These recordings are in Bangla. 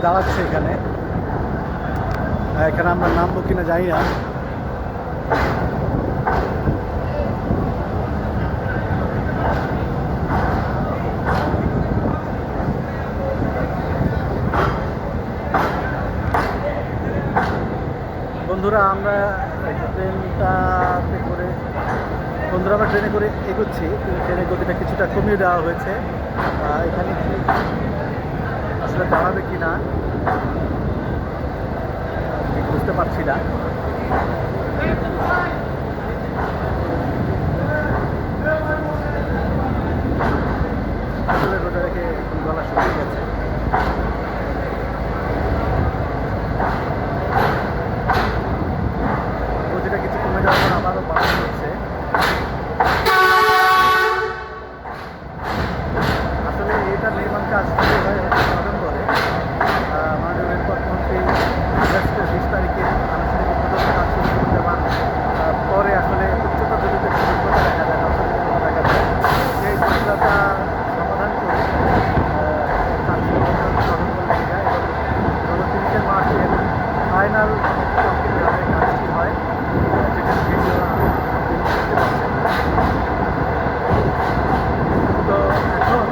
দাঁড়াচ্ছে এখানে। এখানে আমরা নামবো কিনা জানি না। বন্ধুরা আমরা ট্রেনে করে এগোচ্ছি, কিন্তু ট্রেনের গতিটা কিছুটা কমিয়ে দেওয়া হয়েছে। এখানে কি আসলে দাঁড়াবে কি না ঠিক বুঝতে পারছি না। আসলে রোজা রেখে গলা শুকিয়ে গেছে। গতিটা কিছু কমে যাওয়ার পর আবারও বাড়ানো হচ্ছে। আসলে এটার নির্মাণ কাজ শুরু হয় হচ্ছে নভেম্বরে। মাননীয় রেলপথ মন্ত্রী 20 তারিখে আনুষ্ঠানিক উদ্বোধন কাজ শুরু করতে দেওয়ার পরে আসলে উচ্চতা জনিত দুর্ঘটনা দেখা যায়, দেখা যায়। সেই জটিলতা সমাধান করে কাজ শুরু নভেম্বর লেগে যায় এবং গত 30 মার্চ এর ফাইনাল কাজটি হয়, যেটা ভিডিও দেখতে পাচ্ছেন। তো এখন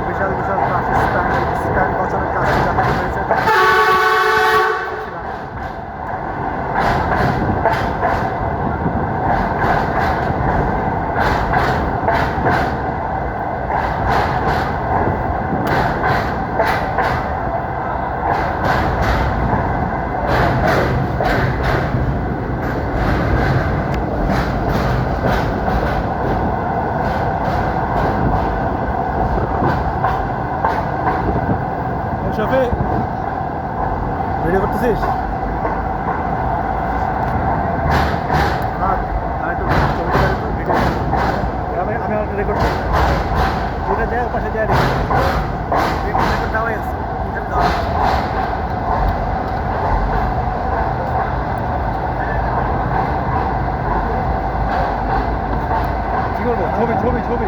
বিশাল বিশাল ট্রাফিক স্প্যান বছরের কাছে দেখা হয়েছে। শফি ভিডিও করতেছিস? আমি আমার রেকর্ড যেটা দেয় পাশে দেয় রেকর্ড দেওয়াই আছে। কি করবো? ছবি ছবি ছবি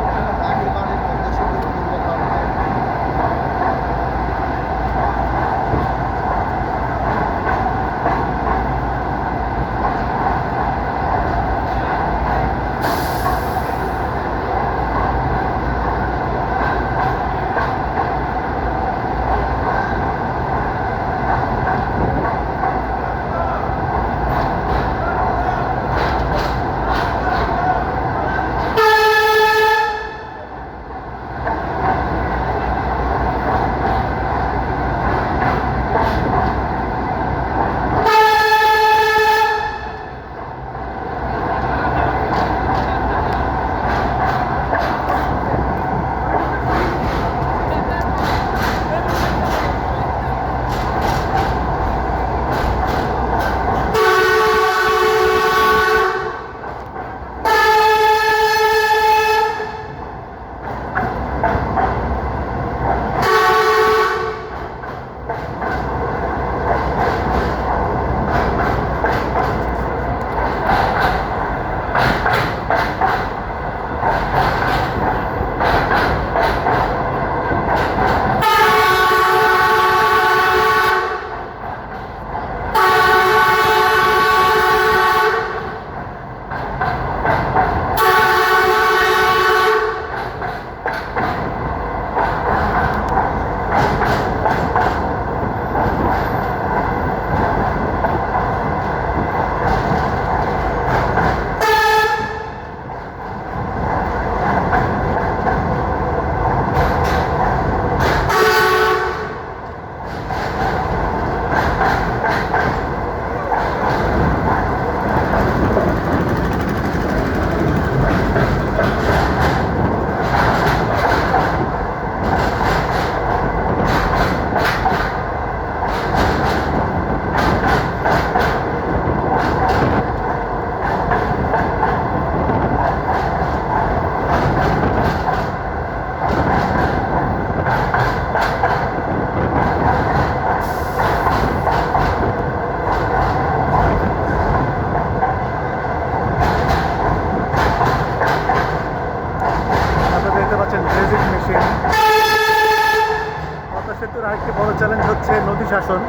সুশাসন।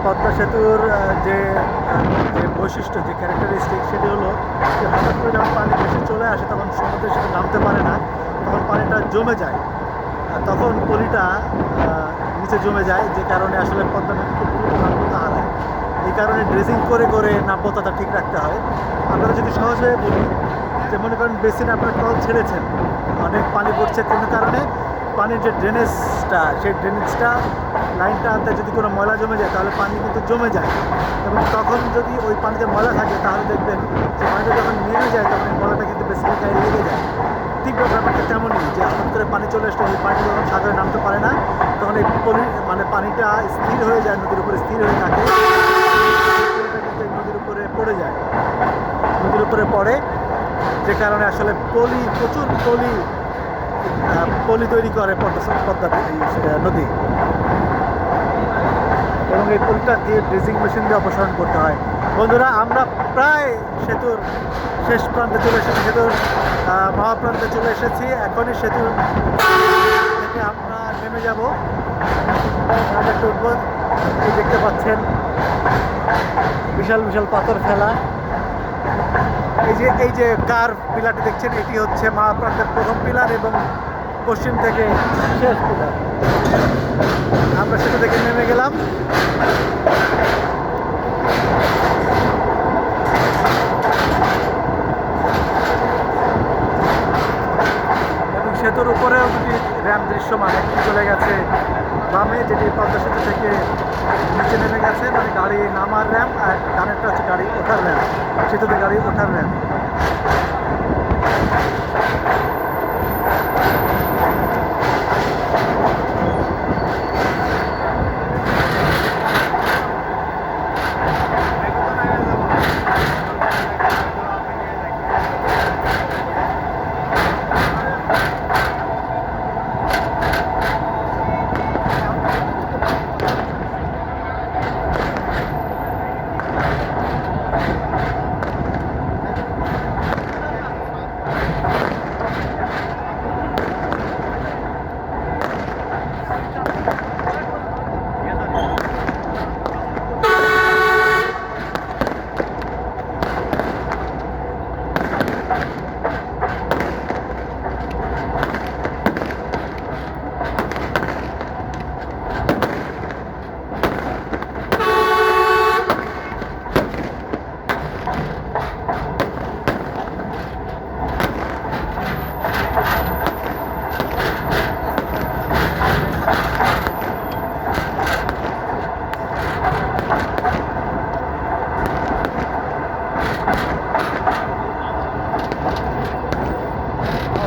পদ্মা সেতুর যে যে বৈশিষ্ট্য, যে ক্যারেক্টারিস্টিক, সেটি হলো যে হঠাৎ করে যখন পানি বেশি চলে আসে তখন সমুদ্রের সাথে নামতে পারে না, তখন পানিটা জমে যায়, তখন পলিটা নিচে জমে যায়, যে কারণে আসলে পদ্মা নদী খুব দ্রুত নাব্যতা হারায়। এই কারণে ড্রেজিং করে করে নাব্যতাটা ঠিক রাখতে হয়। আপনারা যদি সহজে বলি যে মনে করেন বেসিনে আপনার কল ছেড়েছেন, অনেক পানি পড়ছে কোনো কারণে, পানির যে ড্রেনেজটা, সেই ড্রেনেজটা লাইনটা আনতে যদি কোনো ময়লা জমে যায় তাহলে পানি কিন্তু জমে যায়, এবং তখন যদি ওই পানিতে ময়লা থাকে তাহলে দেখবেন যে পানিটা যখন নেমে যায় তখন এই ময়লাটা কিন্তু বেসিনের গায়ে লেগে যায়। ঠিক ব্যাপারটা তেমনই, যে হঠাৎ করে পানি চলে আসলে এই পানিটা যখন সাগরে নামতে পারে না তখন এই মানে পানিটা স্থির হয়ে যায়, নদীর উপরে স্থির হয়ে থাকে, কিন্তু এই নদীর উপরে পড়ে যায়, নদীর উপরে পড়ে, যে কারণে আসলে প্রচুর পলি তৈরি করে পদ্মা নদী, এবং এই পলিটা দিয়ে ড্রেজিং মেশিন দিয়ে অপসারণ করতে হয়। বন্ধুরা, আমরা প্রায় সেতুর শেষ প্রান্তে চলে এসেছি, সেতুর মহাপ্রান্তে চলে এসেছি। এখনই সেতুর থেকে আমরা নেমে যাব, ঘাটে উঠব। এই দেখতে পাচ্ছেন বিশাল বিশাল পাথর ফেলা। এই যে কার্ভ পিলারটি দেখছেন, এটি হচ্ছে মহাপ্রান্তের প্রথম পিলার এবং পশ্চিম থেকে শেষ পিলার। আমরা সেতু থেকে নেমে গেলাম। এবং সেতুর উপরেও দুটি র্যাম্প দৃশ্যমান, একটি চলে গেছে বামে, যেটি পদ্মা সেতু থেকে নিচে নেমে গেছে, মানে গাড়ি নামার র্যাম্প, আর ডানেরটা হচ্ছে গাড়ি ওঠার র্যাম্প, সেতুতে গাড়ি ওঠার র্যাম্প।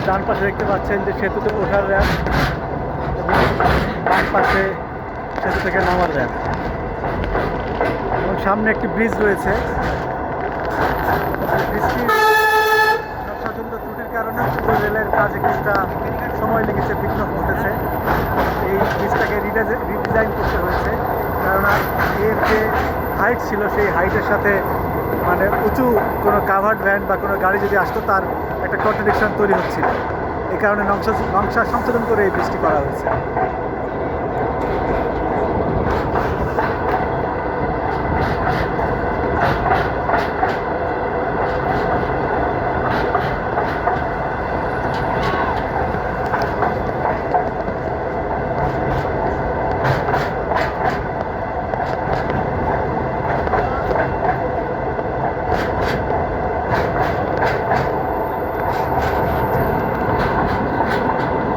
ডান পাশে দেখতে পাচ্ছেন যে সেতুতে ওঠার র্যাম্প, এবং বাম পাশে সেতু থেকে নামার র্যাম্প, এবং সামনে একটি ব্রিজ রয়েছে। বৃষ্টির যথাযথ ত্রুটির কারণে পুরো রেলের কাজে কিছুটা সময় লেগেছে, বিঘ্ন ঘটেছে। এই ব্রিজটাকে রিডিজাইন করতে হয়েছে, কেননা এর যে হাইট ছিল সেই হাইটের সাথে মানে উঁচু কোনো কাভার্ড ভ্যান বা কোনো গাড়ি যদি আসতো তার একটা কন্ট্রাডিকশন তৈরি হচ্ছিল। এই কারণে নকশা সংশোধন করে এই ব্রিজটি করা হয়েছে।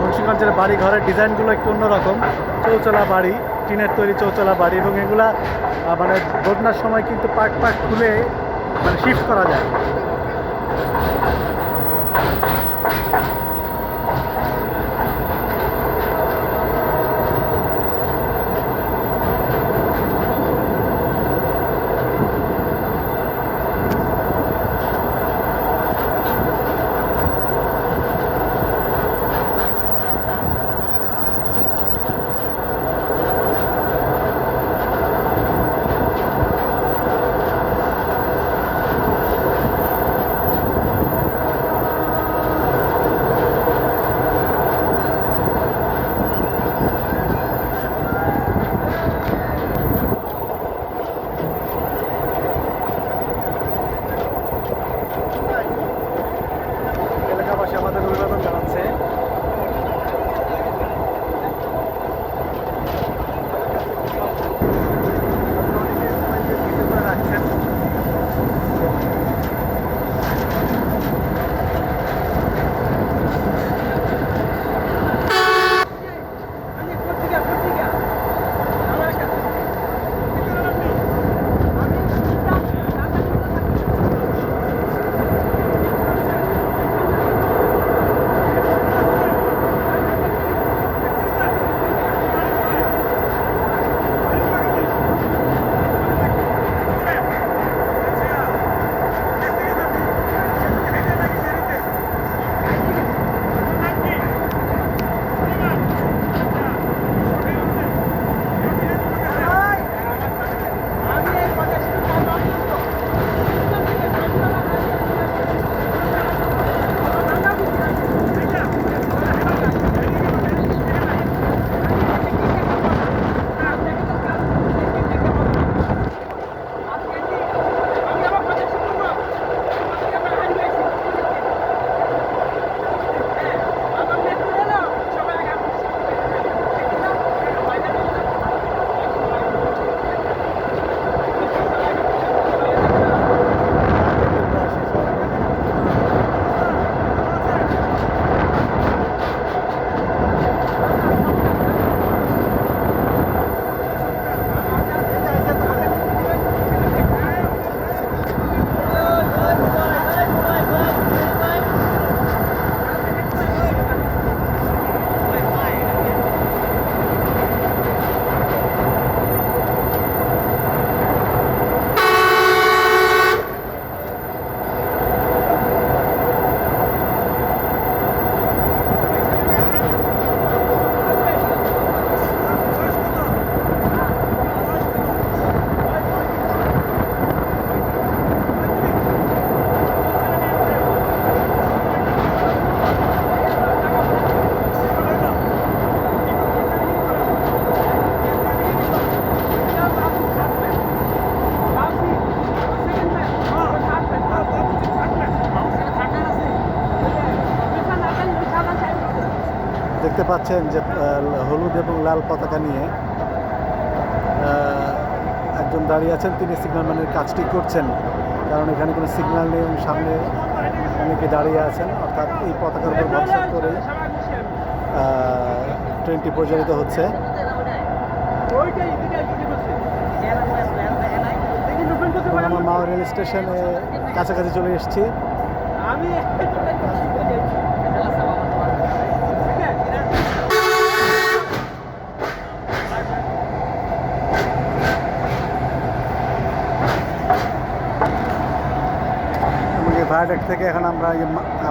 মুন্সিগঞ্জের বাড়ি ঘরের ডিজাইনগুলো একটু অন্যরকম, চৌচলা বাড়ি, টিনের তৈরি চৌচলা বাড়ি, এবং এগুলা মানে বন্যার সময় কিন্তু পার্ট খুলে মানে শিফট করা যায়। দেখতে পাচ্ছেন যে হলুদ এবং লাল পতাকা নিয়ে একজন দাঁড়িয়ে আছেন, তিনি সিগন্যালম্যানের কাজটি করছেন, কারণ এখানে কোনো সিগন্যাল নেই এবং সামনে অনেকে দাঁড়িয়ে আছেন। অর্থাৎ এই পতাকার উপর ভরসা করেই ট্রেনটি পরিচালিত হচ্ছে। আমার মাও রেল স্টেশনে কাছাকাছি চলে এসেছি। ভায়াডাক্ট থেকে এখন আমরা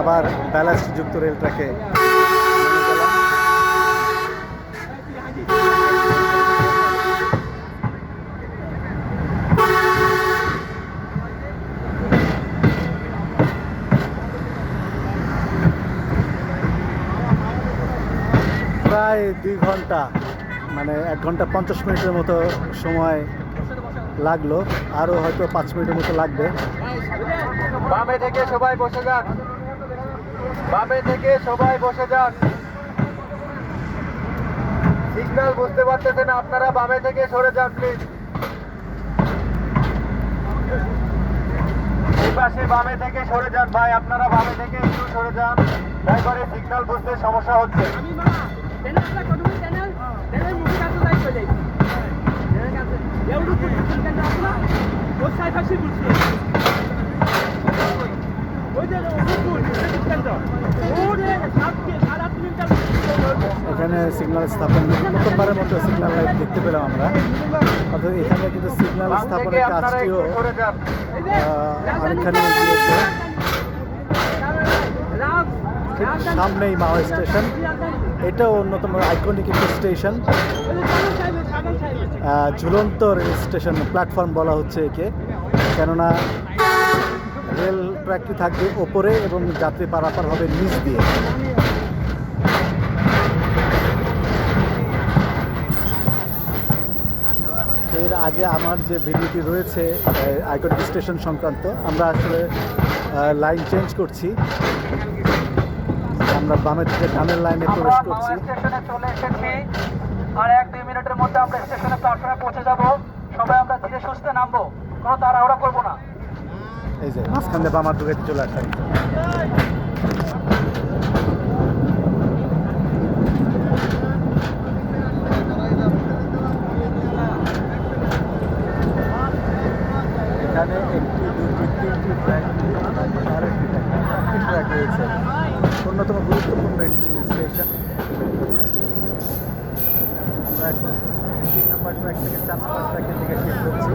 আবার ব্যালাস্ট যুক্ত রেল ট্র্যাকে প্রায় 2 ঘন্টা, মানে 1 ঘন্টা 50 মিনিটের মতো সময় লাগলো, আরও হয়তো 5 মিনিটের মতো লাগবে। বামে থেকে সবাই বসে যান, বামে থেকে সবাই বসে যান। সিগন্যাল বুঝতে পারতেছেন আপনারা, বামে থেকে সরে যান প্লিজ। এই পাশে বামে থেকে সরে যান ভাই, আপনারা বামে থেকে একটু সরে যান, ড্রাইভারে সিগন্যাল বুঝতে সমস্যা হচ্ছে। এখানে সিগন্যাল স্থাপন প্রথমবারের মতো সিগন্যাল লাইট দেখতে পেলাম আমরা। অর্থাৎ এখানে কিন্তু সিগন্যাল স্থাপনের কাজটিও অনেকখানি এগিয়েছে। ঠিক সামনেই মাও স্টেশন, এটাও অন্যতম আইকনিক একটি স্টেশন, ঝুলন্ত রেল স্টেশন, প্ল্যাটফর্ম বলা হচ্ছে একে, কেননা রেল ট্র্যাকটি থাকবে ওপরে এবং যাত্রী পারাপার হবে নিচ দিয়ে। এর আগে আমার যে ভিডিওটি রয়েছে আইকনিক স্টেশন সংক্রান্ত, আমরা আসলে লাইন চেঞ্জ করছি, আমরা বামের থেকে ডানের লাইনে প্রবেশ করছি। স্টেশনে চলে এসেছি, আর 1-2 মিনিটের মধ্যে আমরা স্টেশনে প্ল্যাটফর্মে পৌঁছে যাব। সবাই আমরা ধীরে সুস্থে নামবো, কোনো তাড়াহুড়া করবো না। এই যে মাঝখান দিয়ে বামার দিকে চলে আসেন। এখানে 1, 2, 3টি ট্র্যাক, আরেকটি ট্র্যাক রয়েছে, অন্যতম গুরুত্বপূর্ণ একটি স্টেশন। আমরা এখন 3 নম্বর ট্র্যাক থেকে 4 নম্বর ট্র্যাকের দিকে শিফট করছি।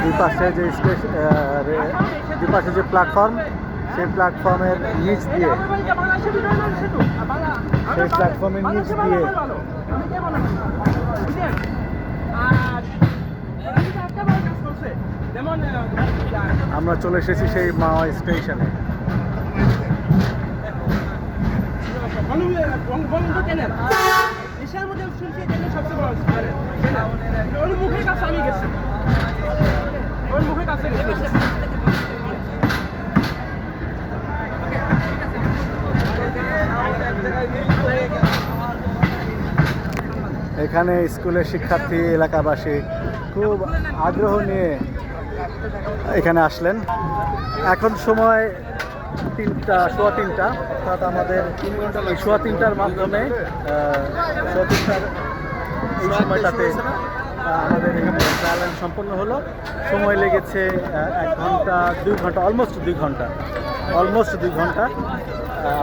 দুপাশে যে স্টেশন, দুপাশে যে প্ল্যাটফর্ম, সেই প্ল্যাটফর্মের নিচ দিয়ে, সেই প্ল্যাটফর্মের নিচ দিয়ে আমরা চলে এসেছি সেই মাওয়া স্টেশনে। এখানে স্কুলের শিক্ষার্থী এলাকাবাসী খুব আগ্রহ নিয়ে এখানে আসলেন। এখন সময় 3টা, সোয়া 3টা, অর্থাৎ আমাদের এই সোয়া 3টার মাধ্যমে সোয়া 3টার এই সময়টাতে আমাদের এখানে ট্রায়াল রান সম্পন্ন হলো। সময় লেগেছে 1 ঘন্টা 2 ঘন্টা, অলমোস্ট 2 ঘন্টা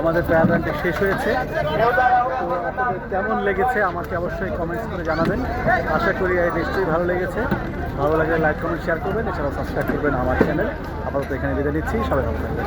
আমাদের ট্রায়াল রানটি শেষ হয়েছে। তো আপনাদের কেমন লেগেছে আমাকে অবশ্যই কমেন্টস করে জানাবেন। আশা করি নিশ্চয়ই ভালো লেগেছে। ভালো লাগলে লাইক, কমেন্ট, শেয়ার করবেন, এছাড়াও সাবস্ক্রাইব করবেন আমার চ্যানেল। আপাতত এখানে বিদায় নিচ্ছি, সবাই ভালো থাকবেন।